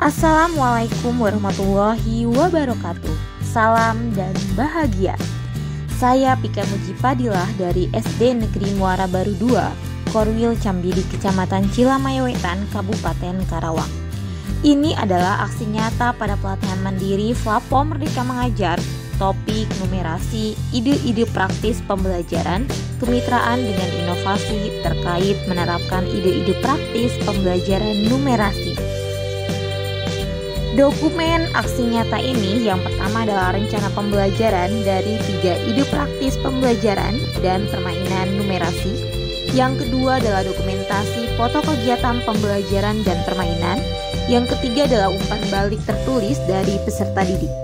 Assalamualaikum warahmatullahi wabarakatuh. Salam dan bahagia. Saya Pika Mujipadilah dari SD Negeri Muara Baru 2, Korwil Cambidi, Kecamatan Cilamayawetan, Kabupaten Karawang. Ini adalah aksi nyata pada pelatihan mandiri Flapo Merdeka Mengajar, topik numerasi, ide-ide praktis pembelajaran, kemitraan dengan inovasi terkait menerapkan ide-ide praktis pembelajaran numerasi. Dokumen aksi nyata ini yang pertama adalah rencana pembelajaran dari 3 ide praktis pembelajaran dan permainan numerasi. Yang kedua adalah dokumentasi foto kegiatan pembelajaran dan permainan. Yang ketiga adalah umpan balik tertulis dari peserta didik.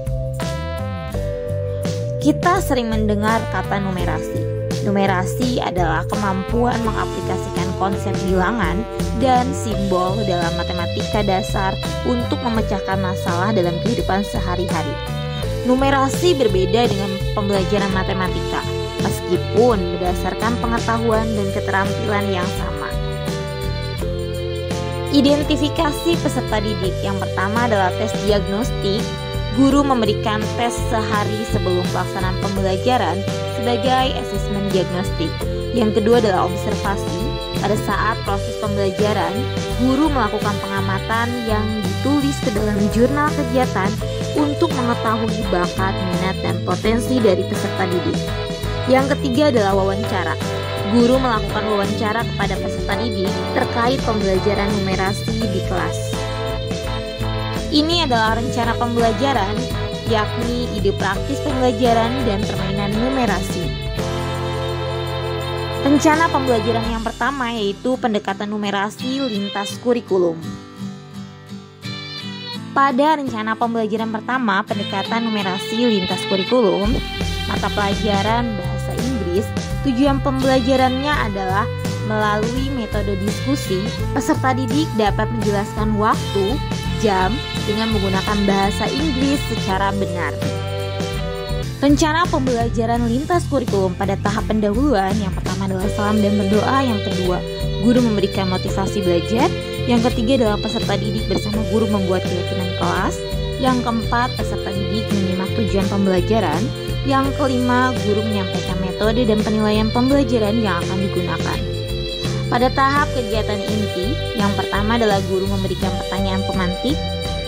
Kita sering mendengar kata numerasi. Numerasi adalah kemampuan mengaplikasikan konsep bilangan dan simbol dalam matematika dasar untuk memecahkan masalah dalam kehidupan sehari-hari. Numerasi berbeda dengan pembelajaran matematika, meskipun berdasarkan pengetahuan dan keterampilan yang sama. Identifikasi peserta didik yang pertama adalah tes diagnostik. Guru memberikan tes sehari sebelum pelaksanaan pembelajaran sebagai asesmen diagnostik. Yang kedua adalah observasi. Pada saat proses pembelajaran, guru melakukan pengamatan yang ditulis ke dalam jurnal kegiatan untuk mengetahui bakat, minat, dan potensi dari peserta didik. Yang ketiga adalah wawancara. Guru melakukan wawancara kepada peserta didik terkait pembelajaran numerasi di kelas. Ini adalah rencana pembelajaran, yakni ide praktis pembelajaran dan permainan numerasi. Rencana pembelajaran yang pertama yaitu pendekatan numerasi lintas kurikulum. Pada rencana pembelajaran pertama, pendekatan numerasi lintas kurikulum, mata pelajaran bahasa Inggris, tujuan pembelajarannya adalah melalui metode diskusi, peserta didik dapat menjelaskan waktu, jam, dengan menggunakan bahasa Inggris secara benar. Rencana pembelajaran lintas kurikulum pada tahap pendahuluan, yang pertama adalah salam dan berdoa, yang kedua guru memberikan motivasi belajar, yang ketiga adalah peserta didik bersama guru membuat keyakinan kelas, yang keempat peserta didik menyimak tujuan pembelajaran, yang kelima guru menyampaikan metode dan penilaian pembelajaran yang akan digunakan. Pada tahap kegiatan inti, yang pertama adalah guru memberikan pertanyaan pemantik,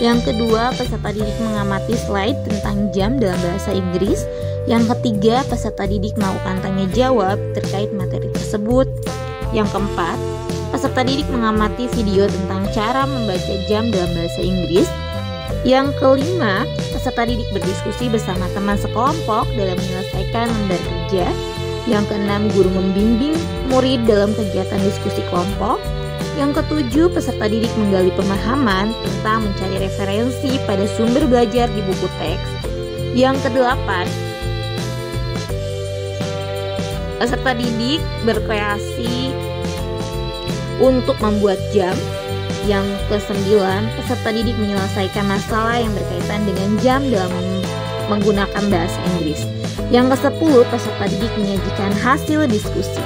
yang kedua peserta didik mengamati slide tentang jam dalam bahasa Inggris, yang ketiga peserta didik melakukan tanya jawab terkait materi tersebut, yang keempat peserta didik mengamati video tentang cara membaca jam dalam bahasa Inggris, yang kelima peserta didik berdiskusi bersama teman sekelompok dalam menyelesaikan lembar kerja, yang keenam guru membimbing murid dalam kegiatan diskusi kelompok, yang ketujuh peserta didik menggali pemahaman tentang mencari referensi pada sumber belajar di buku teks, yang kedelapan peserta didik berkreasi untuk membuat jam, yang kesembilan peserta didik menyelesaikan masalah yang berkaitan dengan jam dalam menggunakan bahasa Inggris. Yang ke-10 peserta didik menyajikan hasil diskusi.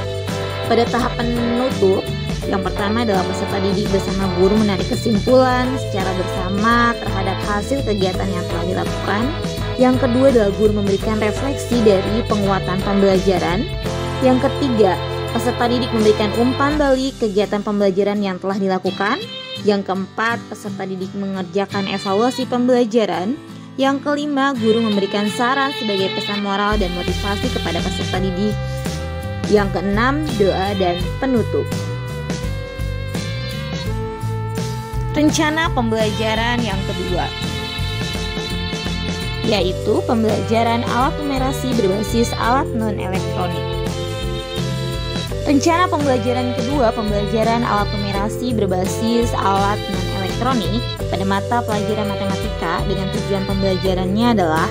Pada tahap penutup, yang pertama adalah peserta didik bersama guru menarik kesimpulan secara bersama terhadap hasil kegiatan yang telah dilakukan. Yang kedua adalah guru memberikan refleksi dari penguatan pembelajaran. Yang ketiga, peserta didik memberikan umpan balik kegiatan pembelajaran yang telah dilakukan. Yang keempat, peserta didik mengerjakan evaluasi pembelajaran. Yang kelima, guru memberikan saran sebagai pesan moral dan motivasi kepada peserta didik. Yang keenam, doa dan penutup. Rencana pembelajaran yang kedua yaitu pembelajaran alat numerasi berbasis alat non-elektronik. Rencana pembelajaran kedua, pembelajaran alat numerasi berbasis alat non-elektronik pada mata pelajaran matematika dengan tujuan pembelajarannya adalah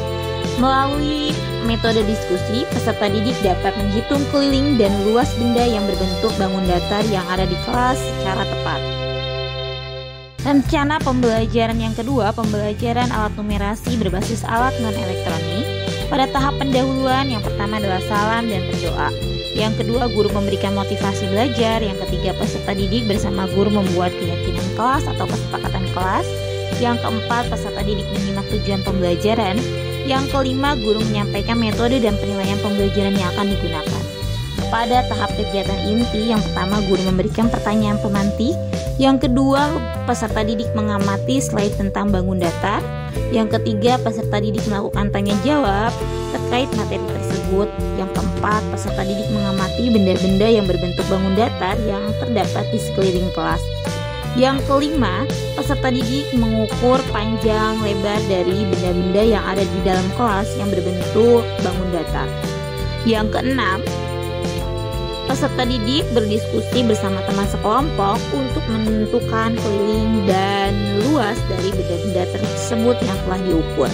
melalui metode diskusi, peserta didik dapat menghitung keliling dan luas benda yang berbentuk bangun datar yang ada di kelas secara tepat. Rencana pembelajaran yang kedua, pembelajaran alat numerasi berbasis alat non-elektronik. Pada tahap pendahuluan, yang pertama adalah salam dan berdoa. Yang kedua, guru memberikan motivasi belajar. Yang ketiga, peserta didik bersama guru membuat keyakinan kelas atau kesepakatan kelas. Yang keempat, peserta didik menyimak tujuan pembelajaran. Yang kelima, guru menyampaikan metode dan penilaian pembelajaran yang akan digunakan. Pada tahap kegiatan inti, yang pertama guru memberikan pertanyaan pemantik. Yang kedua, peserta didik mengamati slide tentang bangun datar. Yang ketiga, peserta didik melakukan tanya jawab terkait materi tersebut. Yang keempat, peserta didik mengamati benda-benda yang berbentuk bangun datar yang terdapat di sekeliling kelas. Yang kelima, peserta didik mengukur panjang lebar dari benda-benda yang ada di dalam kelas yang berbentuk bangun datar. Yang keenam, peserta didik berdiskusi bersama teman sekelompok untuk menentukan keliling dan luas dari benda-benda tersebut yang telah diukur.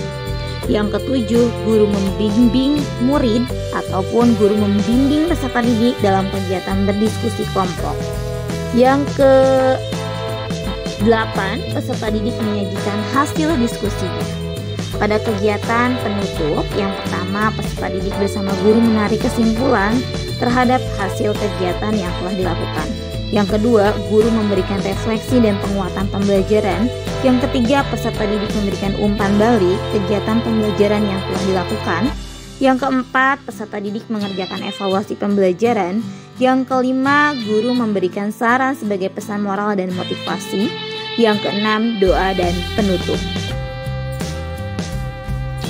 Yang ketujuh, guru membimbing murid ataupun guru membimbing peserta didik dalam kegiatan berdiskusi kelompok. Yang ke-8, peserta didik menyajikan hasil diskusinya. Pada kegiatan penutup, yang pertama peserta didik bersama guru menarik kesimpulan terhadap hasil kegiatan yang telah dilakukan. Yang kedua, guru memberikan refleksi dan penguatan pembelajaran. Yang ketiga, peserta didik memberikan umpan balik kegiatan pembelajaran yang telah dilakukan. Yang keempat, peserta didik mengerjakan evaluasi pembelajaran. Yang kelima, guru memberikan saran sebagai pesan moral dan motivasi. Yang keenam, doa dan penutup.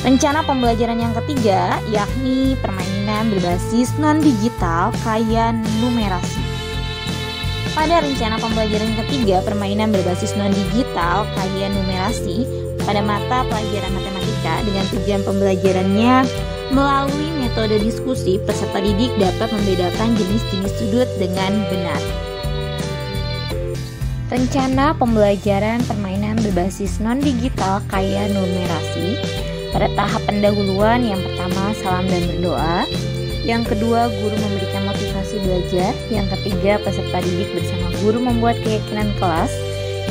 Rencana pembelajaran yang ketiga yakni permainan berbasis non-digital kaya numerasi. Pada rencana pembelajaran ketiga, permainan berbasis non-digital kaya numerasi pada mata pelajaran matematika dengan tujuan pembelajarannya melalui metode diskusi, peserta didik dapat membedakan jenis-jenis sudut dengan benar. Rencana pembelajaran permainan berbasis non-digital kaya numerasi. Pada tahap pendahuluan, yang pertama salam dan berdoa. Yang kedua, guru memberikan motivasi belajar. Yang ketiga, peserta didik bersama guru membuat keyakinan kelas.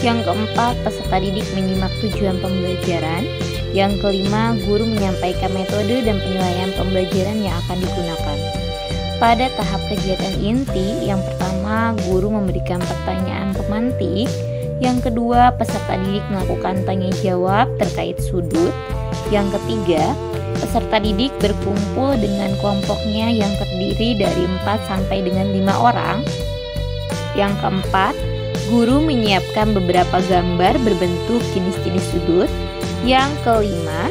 Yang keempat, peserta didik menyimak tujuan pembelajaran. Yang kelima, guru menyampaikan metode dan penilaian pembelajaran yang akan digunakan. Pada tahap kegiatan inti, yang pertama, guru memberikan pertanyaan pemantik. Yang kedua, peserta didik melakukan tanya jawab terkait sudut. Yang ketiga, peserta didik berkumpul dengan kelompoknya yang terdiri dari 4 sampai dengan 5 orang. Yang keempat, guru menyiapkan beberapa gambar berbentuk jenis-jenis sudut. Yang kelima,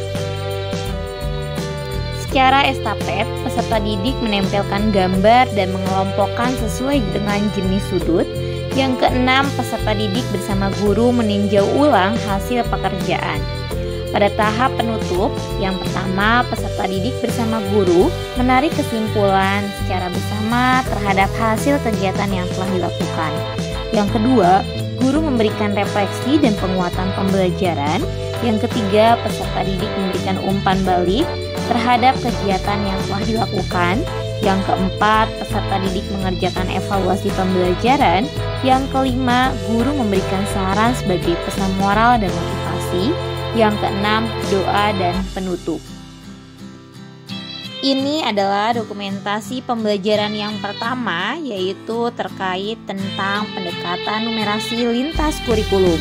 secara estafet, peserta didik menempelkan gambar dan mengelompokkan sesuai dengan jenis sudut. Yang keenam, peserta didik bersama guru meninjau ulang hasil pekerjaan. Pada tahap penutup, yang pertama peserta didik bersama guru menarik kesimpulan secara bersama terhadap hasil kegiatan yang telah dilakukan. Yang kedua, guru memberikan refleksi dan penguatan pembelajaran. Yang ketiga, peserta didik memberikan umpan balik terhadap kegiatan yang telah dilakukan. Yang keempat, peserta didik mengerjakan evaluasi pembelajaran. Yang kelima, guru memberikan saran sebagai pesan moral dan motivasi. Yang keenam, doa dan penutup. Ini adalah dokumentasi pembelajaran yang pertama, yaitu terkait tentang pendekatan numerasi lintas kurikulum.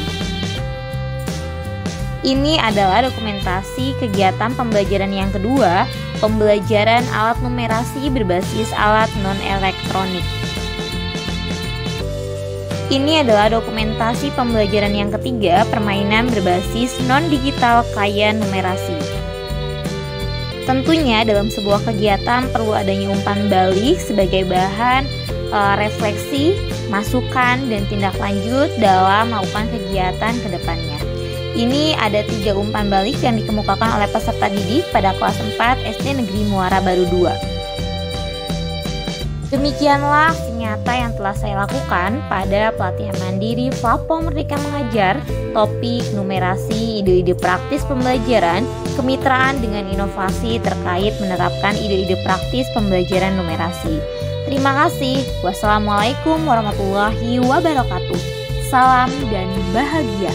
Ini adalah dokumentasi kegiatan pembelajaran yang kedua, pembelajaran alat numerasi berbasis alat non-elektronik. Ini adalah dokumentasi pembelajaran yang ketiga, permainan berbasis non-digital kaya numerasi. Tentunya dalam sebuah kegiatan perlu adanya umpan balik sebagai bahan refleksi, masukan, dan tindak lanjut dalam melakukan kegiatan ke depannya. Ini ada 3 umpan balik yang dikemukakan oleh peserta didik pada kelas 4 SD Negeri Muara Baru 2. Demikianlah nyata yang telah saya lakukan pada pelatihan mandiri platform Merdeka Mengajar, topik numerasi, ide-ide praktis pembelajaran, kemitraan dengan inovasi terkait menerapkan ide-ide praktis pembelajaran numerasi. Terima kasih. Wassalamualaikum warahmatullahi wabarakatuh. Salam dan bahagia.